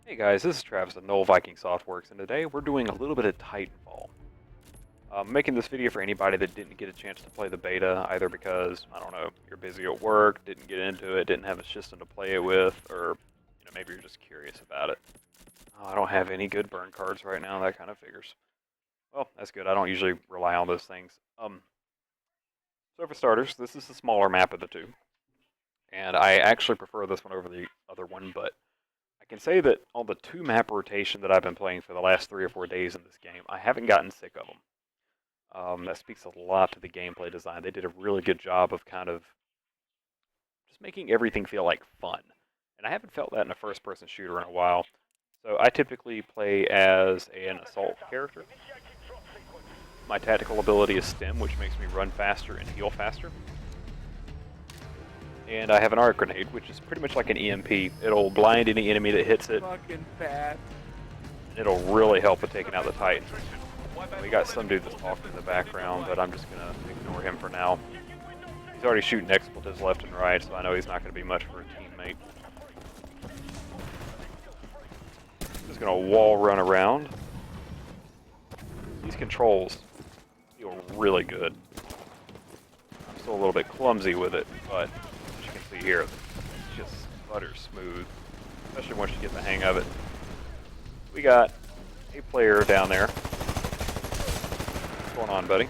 Hey guys, this is Travis at Null Viking Softworks, and today we're doing a little bit of Titanfall. I'm making this video for anybody that didn't get a chance to play the beta, either because, I don't know, you're busy at work, didn't get into it, didn't have a system to play it with, or maybe you're just curious about it. Oh, I don't have any good burn cards right now, that kind of figures. Well, that's good, I don't usually rely on those things. So for starters, this is the smaller map of the two, and I actually prefer this one over the other one, but I can say that on the 2-map rotation that I've been playing for the last 3 or 4 days in this game, I haven't gotten sick of them. That speaks a lot to the gameplay design. They did a really good job of kind of just making everything feel like fun. And I haven't felt that in a first-person shooter in a while. So I typically play as an assault character. My tactical ability is stim, which makes me run faster and heal faster. And I have an arc grenade, which is pretty much like an EMP. It'll blind any enemy that hits it. Fucking fat. And it'll really help with taking out the Titan. We got some dude that's talking in the background, but I'm just going to ignore him for now. He's already shooting expletives left and right, so I know he's not going to be much for a teammate. Just going to wall run around. These controls feel really good. I'm still a little bit clumsy with it, but as you can see here, it's just butter smooth, especially once you get the hang of it. We got a player down there. What's going on, buddy?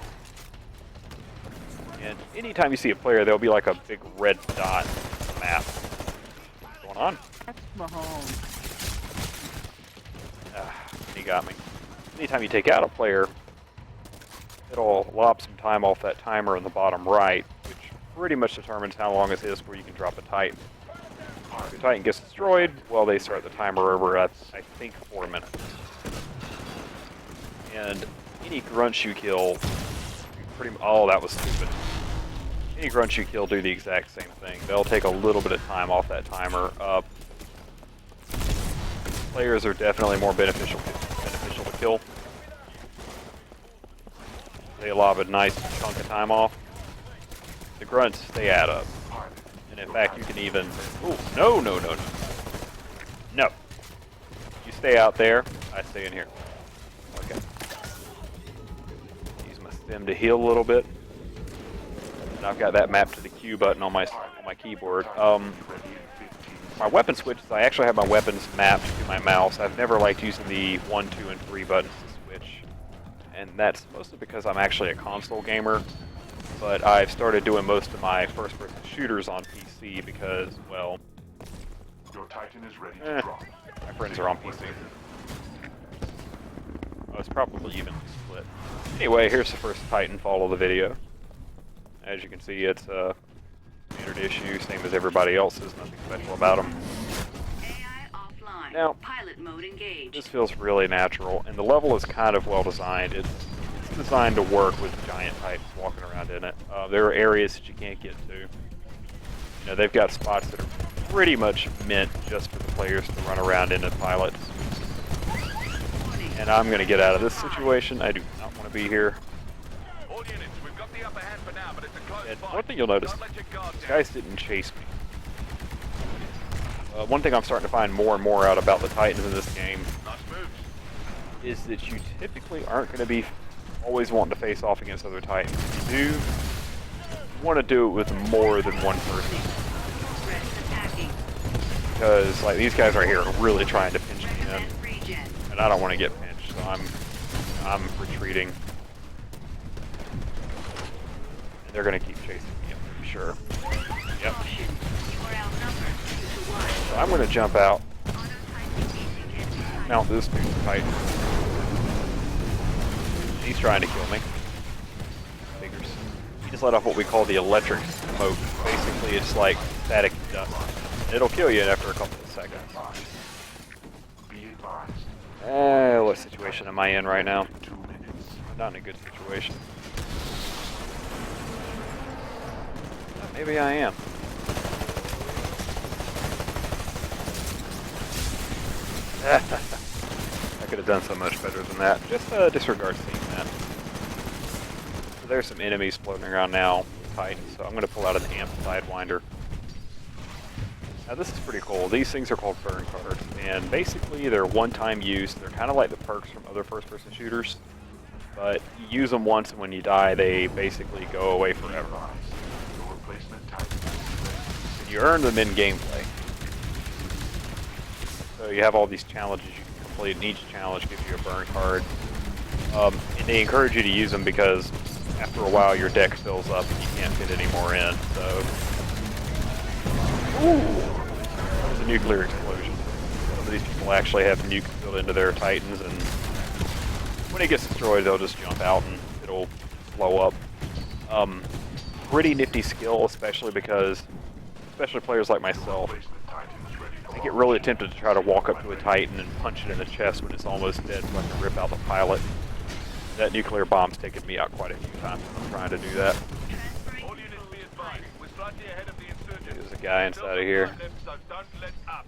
And anytime you see a player, there'll be like a big red dot on the map. What's going on? That's Mahomes. He got me. Anytime you take out a player, it'll lop some time off that timer in the bottom right, which pretty much determines how long it is before you can drop a Titan. If the Titan gets destroyed, well, they start the timer over at, I think, 4 minutes. And any grunts you kill, oh, that was stupid. Any grunts you kill do the exact same thing. They'll take a little bit of time off that timer. Players are definitely more beneficial to kill. They lob a nice chunk of time off. The grunts, they add up. And in fact, you can even... Ooh, no. No. You stay out there, I stay in here. Okay. Use my stim to heal a little bit. And I've got that mapped to the Q button on my keyboard. My weapon switches, I actually have my weapons mapped to my mouse. I've never liked using the 1, 2, and 3 buttons to switch. And that's mostly because I'm actually a console gamer. But I've started doing most of my first-person shooters on PC because, well... Your Titan is ready to drop. My friends are on PC. Oh, it's probably evenly split. Anyway, here's the first Titanfall of the video. As you can see, it's a standard issue, same as everybody else's, nothing special about them. AI offline. Now, Pilot mode engaged. this feels really natural, and the level is kind of well designed. It's designed to work with giant Titans walking around in it. There are areas that you can't get to. They've got spots that are pretty much meant just for the players to run around in as pilots. And I'm going to get out of this situation. I do not want to be here. All units, we've got the upper hand for now, but it's a close And fight. one thing you'll notice, Don't let your guard these down. guys didn't chase me. One thing I'm starting to find more and more out about the Titans in this game Nice moves. is that you typically aren't going to be always wanting to face off against other Titans. If you do, you want to do it with more than one person. Because, like, these guys right here are really trying to pinch me in. And I don't want to get pinched, so I'm retreating. And they're going to keep chasing me, I'm pretty sure. Yep. So I'm going to jump out. Mount this dude's Titan. He's trying to kill me. Figures. He just let off what we call the electric smoke. Basically, it's like static dust. It'll kill you after a couple of seconds. What situation am I in right now? Not in a good situation. Maybe I am. I could have done so much better than that. Just disregard seeing that. So there's some enemies floating around now with Titans, so I'm going to pull out an amp sidewinder. Now this is pretty cool. These things are called burn cards, and basically they're one-time use. They're kind of like the perks from other first-person shooters, but you use them once, and when you die, they basically go away forever. And you earn them in gameplay. So you have all these challenges you can complete, and each challenge gives you a burn card. And they encourage you to use them because after a while your deck fills up and you can't fit any more in. So, that was a nuclear explosion. Some of these people actually have nukes built into their Titans, and when it gets destroyed, they'll just jump out and it'll blow up. Pretty nifty skill, especially players like myself. I get really tempted to try to walk up to a Titan and punch it in the chest when it's almost dead so I can rip out the pilot. That nuclear bomb's taken me out quite a few times when I'm trying to do that. There's a guy inside of here,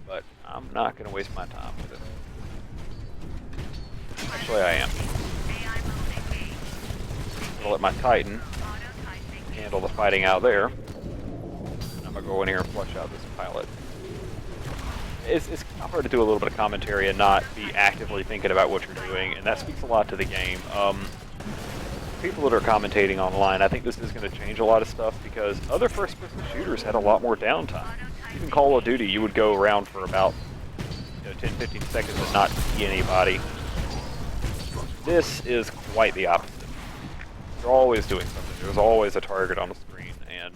but I'm not going to waste my time with it. Actually, I am. I'll let my Titan handle the fighting out there. I'm going to go in here and flush out this pilot. It's hard to do a little bit of commentary and not be actively thinking about what you're doing, and that speaks a lot to the game. People that are commentating online, I think this is going to change a lot of stuff because other first-person shooters had a lot more downtime. Even Call of Duty, you would go around for about 10-15 seconds and not see anybody. This is quite the opposite. You're always doing something. There's always a target on the screen, and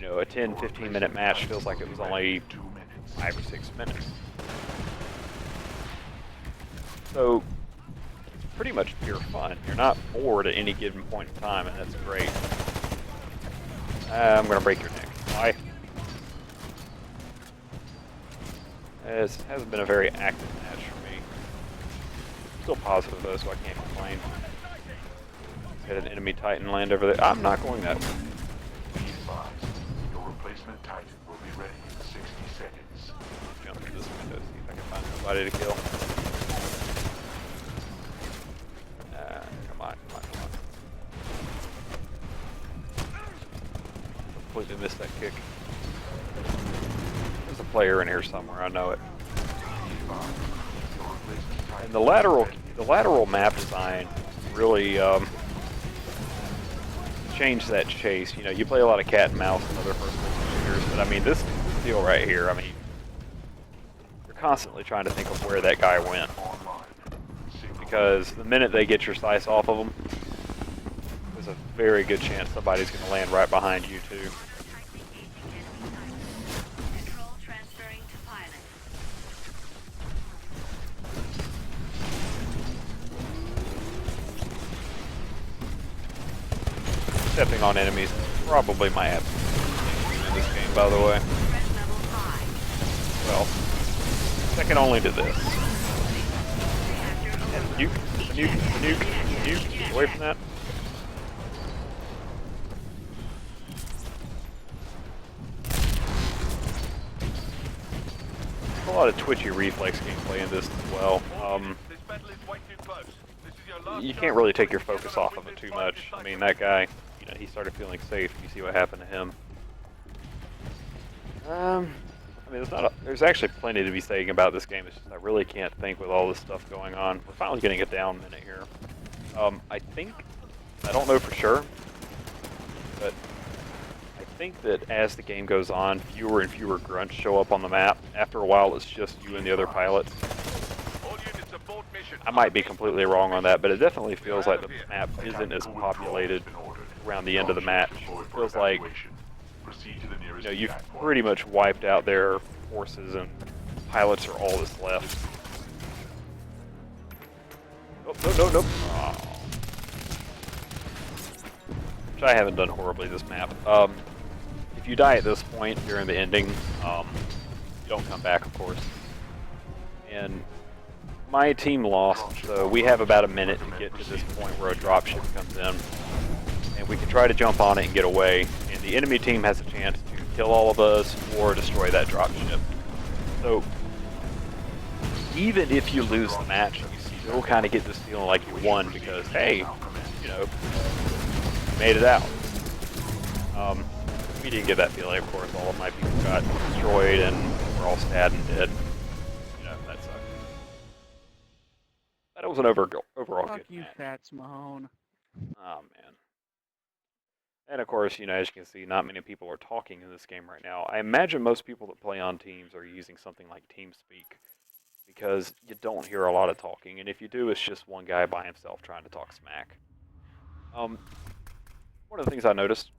a 10-15 minute match feels like it was only 5 or 6 minutes. So it's pretty much pure fun. You're not bored at any given point in time, and that's great. I'm gonna break your neck. Why? This hasn't been a very active match for me. Still positive though, so I can't complain. Got an enemy Titan land over there. I'm not going that way. Your replacement Titan will be ready in 60 seconds. Jump through this window, see if I can find somebody to kill. Come on. Completely missed that kick. There's a player in here somewhere, I know it. And the lateral map design really changed that chase. You play a lot of cat and mouse and other first-person shooters, but I mean this deal right here, I mean, you're constantly trying to think of where that guy went. Because the minute they get your sights off of them, there's a very good chance somebody's going to land right behind you too. Control transferring to pilot. Stepping on enemies is probably my absolute in this game, by the way. Threat level high. Well, second only to this. Nuke, away from that. There's a lot of twitchy reflex gameplay in this as well. You can't really take your focus off of it too much. I mean, that guy, he started feeling safe. You see what happened to him. I mean, there's actually plenty to be saying about this game. It's just I really can't think with all this stuff going on. We're finally getting a down minute here. I don't know for sure, but I think that as the game goes on, fewer and fewer grunts show up on the map. After a while, it's just you and the other pilots. I might be completely wrong on that, but it definitely feels like the map isn't as populated around the end of the match. It feels like you've pretty much wiped out their forces and pilots are all that's left. Nope. Oh. Which I haven't done horribly this map. If you die at this point during the ending, you don't come back, of course. And my team lost, so we have about a minute to get to this point where a dropship comes in. And we can try to jump on it and get away. And the enemy team has a chance to kill all of us or destroy that dropship. So, even if you lose the match, you still kind of get this feeling like you won because, hey, you made it out. We didn't get that feeling, of course. All of my people got destroyed and were all sad and dead. You know, that sucked. But it was an overall Fuck good you, match. Fats Mahone. Oh, man. And of course, you know, as you can see, not many people are talking in this game right now. I imagine most people that play on teams are using something like TeamSpeak, because you don't hear a lot of talking, and if you do, it's just one guy by himself trying to talk smack. One of the things I noticed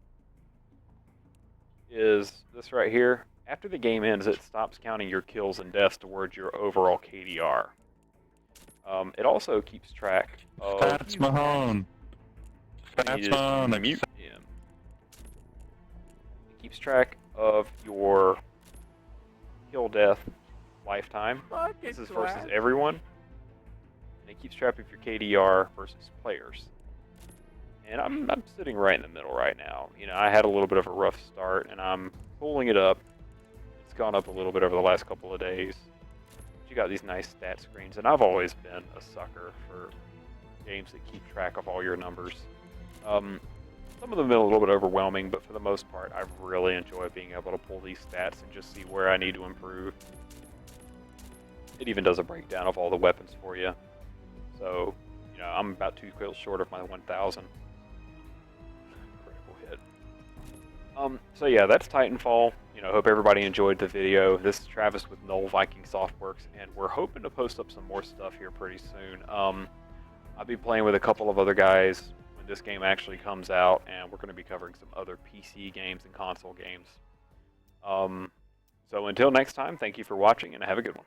is this right here. After the game ends, it stops counting your kills and deaths towards your overall KDR. It also keeps track of... Fats Mahone. You Fats just Mahone. mute him. It keeps track of your kill death lifetime. Fuck This it, is versus Glass. everyone. And it keeps track of your KDR versus players. And I'm sitting right in the middle right now. You know, I had a little bit of a rough start, and I'm pulling it up. It's gone up a little bit over the last couple of days. But you got these nice stat screens, and I've always been a sucker for games that keep track of all your numbers. Some of them have been a little bit overwhelming, but for the most part, I really enjoy being able to pull these stats and just see where I need to improve. It even does a breakdown of all the weapons for you. So, you know, I'm about 2 kills short of my 1,000. Critical hit. So yeah, that's Titanfall. You know, hope everybody enjoyed the video. This is Travis with Null Viking Softworks, and we're hoping to post up some more stuff here pretty soon. I'll be playing with a couple of other guys when this game actually comes out, and we're going to be covering some other PC games and console games. So until next time, thank you for watching, and have a good one.